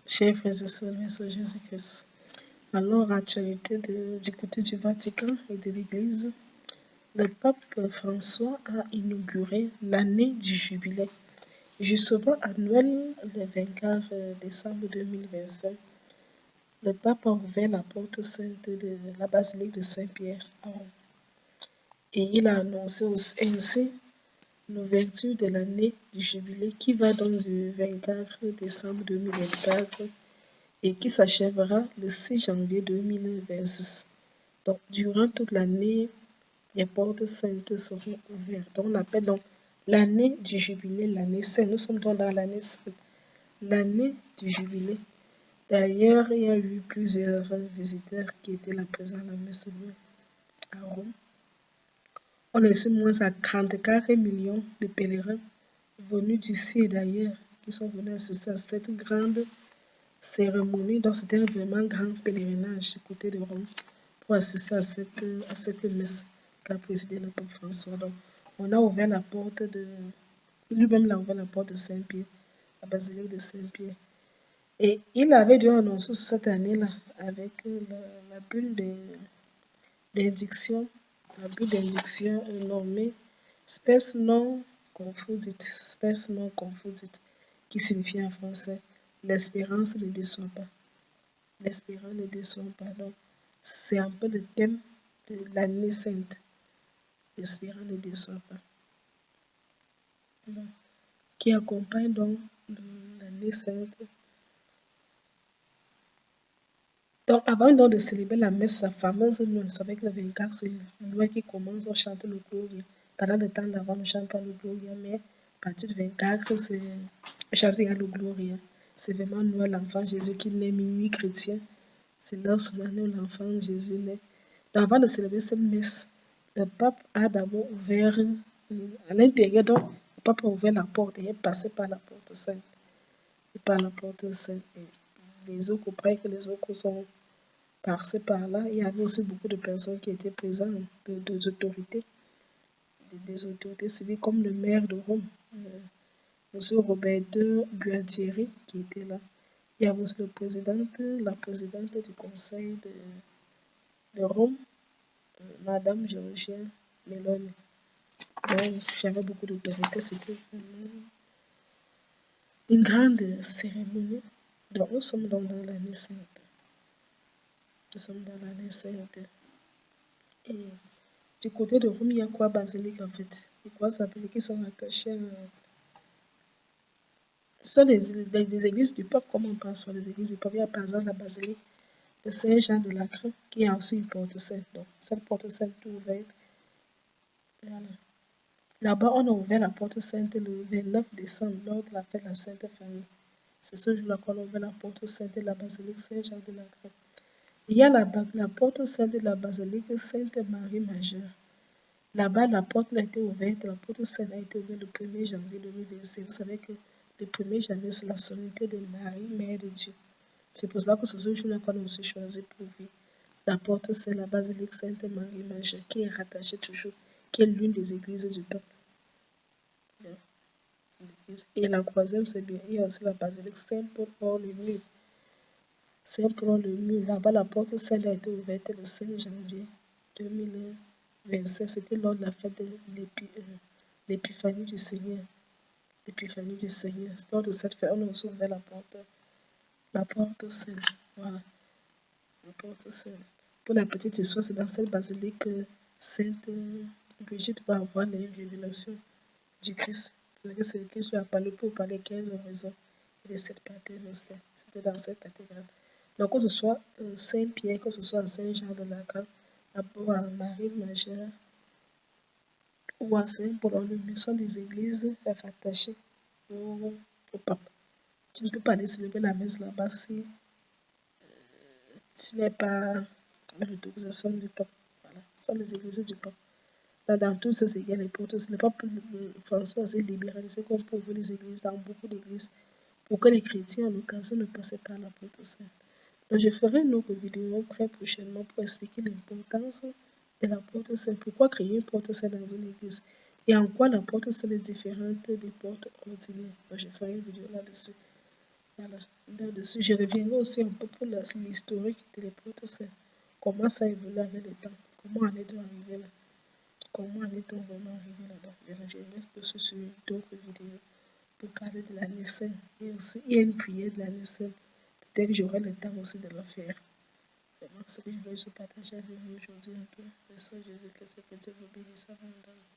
Chers frères et sœurs, merci à Jésus-Christ. Alors, actualité du côté du Vatican et de l'Église, le pape François a inauguré l'année du jubilé. Justement, annuel le 24 décembre 2025, le pape a ouvert la porte sainte de la basilique de Saint-Pierre à Rome. Et il a annoncé ainsi l'ouverture de l'année du jubilé qui va donc du 24 décembre 2024 et qui s'achèvera le 6 janvier 2026. Donc, durant toute l'année, les portes saintes seront ouvertes. Donc, on appelle donc l'année du jubilé, l'année sainte. Nous sommes donc dans l'année sainte, l'année du jubilé. D'ailleurs, il y a eu plusieurs visiteurs qui étaient là présents à la messe à Rome. On estime moins à 34 millions de pèlerins venus d'ici et d'ailleurs qui sont venus assister à cette grande cérémonie. Donc, c'était un vraiment grand pèlerinage du côté de Rome pour assister à cette messe qu'a présidé le pape François. Donc, on a ouvert la porte de... Lui-même a ouvert la porte de Saint-Pierre, la basilique de Saint-Pierre. Et il avait dû annoncer cette année-là avec la bulle d'indiction, nommée Spes non confundit, qui signifie en français l'espérance ne déçoit pas. L'espérance ne déçoit pas. Donc, c'est un peu le thème de l'année sainte. L'espérance ne déçoit pas. Donc, qui accompagne donc l'année sainte. Donc, avant donc de célébrer la messe, la fameuse loi, vous savez que le 24, c'est une loi qui commence, on chante le Gloria. Pendant le temps d'avant, on ne chante pas le Gloria, mais à partir du 24, c'est chanter le Gloria. C'est vraiment Noël, l'enfant Jésus qui naît, minuit chrétien. C'est l'heure soudaine où l'enfant Jésus naît. Donc, avant de célébrer cette messe, le pape a d'abord ouvert à l'intérieur, donc le pape a ouvert la porte et est passé par la porte sainte. Et par la porte sainte. Et les autres prêtres que les autres sont passés par là. Il y avait aussi beaucoup de personnes qui étaient présentes, des autorités, des autorités civiles comme le maire de Rome, M. Roberto Gualtieri, qui était là. Il y avait aussi la présidente du conseil de Rome, Madame Giorgia Meloni. Donc, j'avais beaucoup d'autorités. C'était vraiment une grande cérémonie. Donc, nous sommes dans l'année sainte. Nous sommes dans l'année sainte. Et du côté de Rome, il y a quoi basilique en fait? Il y a quoi basiliques qui sont rattachés à... Ce sont des églises du pape, comme on parle sur les églises du pape. Il y a par exemple la basilique de Saint-Jean de Lacre, qui a aussi une porte sainte. Donc, cette porte sainte est ouverte. Voilà. Là-bas, on a ouvert la porte sainte le 29 décembre lors de la fête de la Sainte Famille. C'est ce jour-là qu'on a ouvert la porte sainte de la basilique Saint-Jean de Lacre. Il y a la porte sainte de la basilique Sainte-Marie Majeure. Là-bas, la porte a été ouverte. La porte sainte a été ouverte le 1er janvier 2026. Vous savez que le 1er janvier, c'est la solennité de Marie, Mère de Dieu. C'est pour cela que c'est ce jour-là qu'on a aussi choisi pour vivre. La porte sainte, la basilique Sainte-Marie Majeure, qui est rattachée toujours, qui est l'une des églises du peuple. Et la troisième, c'est bien. Il y a aussi la basilique Saint-Paul hors le mur. Saint-Paul hors le mur. Là-bas, la porte sainte a été ouverte le 5 janvier 2027. C'était lors de la fête de l'épiphanie du Seigneur. L'épiphanie du Seigneur. Lors de cette fête, on a aussi ouvert la porte sainte. Voilà. La porte sainte. Pour la petite histoire, c'est dans cette basilique que Sainte Brigitte va avoir les révélations du Christ. C'est le Christ lui a parlé pour parler 15 raisons et les 7 paternostères. C'était dans cette cathédrale. Donc, que ce soit Saint-Pierre, que ce soit Saint-Jean de Lacre, ou à Marie Majeure, ou à Saint-Paul, sont des églises rattachées au pape. Tu ne peux pas aller célébrer la messe là-bas si tu n'es pas l'autorisation du pape. Voilà, ce sont les églises du pape. Dans tous ces églises, les portes, le pape François s'est libéralisé comme pour ouvrir les églises, dans beaucoup d'églises, pour que les chrétiens, en l'occasion, ne passaient pas à la porte sainte. Donc, je ferai une autre vidéo très prochainement pour expliquer l'importance de la porte sainte. Pourquoi créer une porte sainte dans une église et en quoi la porte sainte est différente des portes ordinaires. Donc, je ferai une vidéo là-dessus. Voilà. Là-dessus, je reviendrai aussi un peu pour l'historique de l'époque, c'est comment ça évolue avec le temps, comment on est arrivé là, comment on est vraiment arrivé là-bas. Je reviendrai aussi sur d'autres vidéos pour parler de la naissance et aussi il y a une prière de la naissance. Peut-être que j'aurai le temps aussi de le faire. Vraiment, ce que je veux se partager avec vous aujourd'hui un peu. Le Seigneur Jésus-Christ, que Dieu vous bénisse abondamment.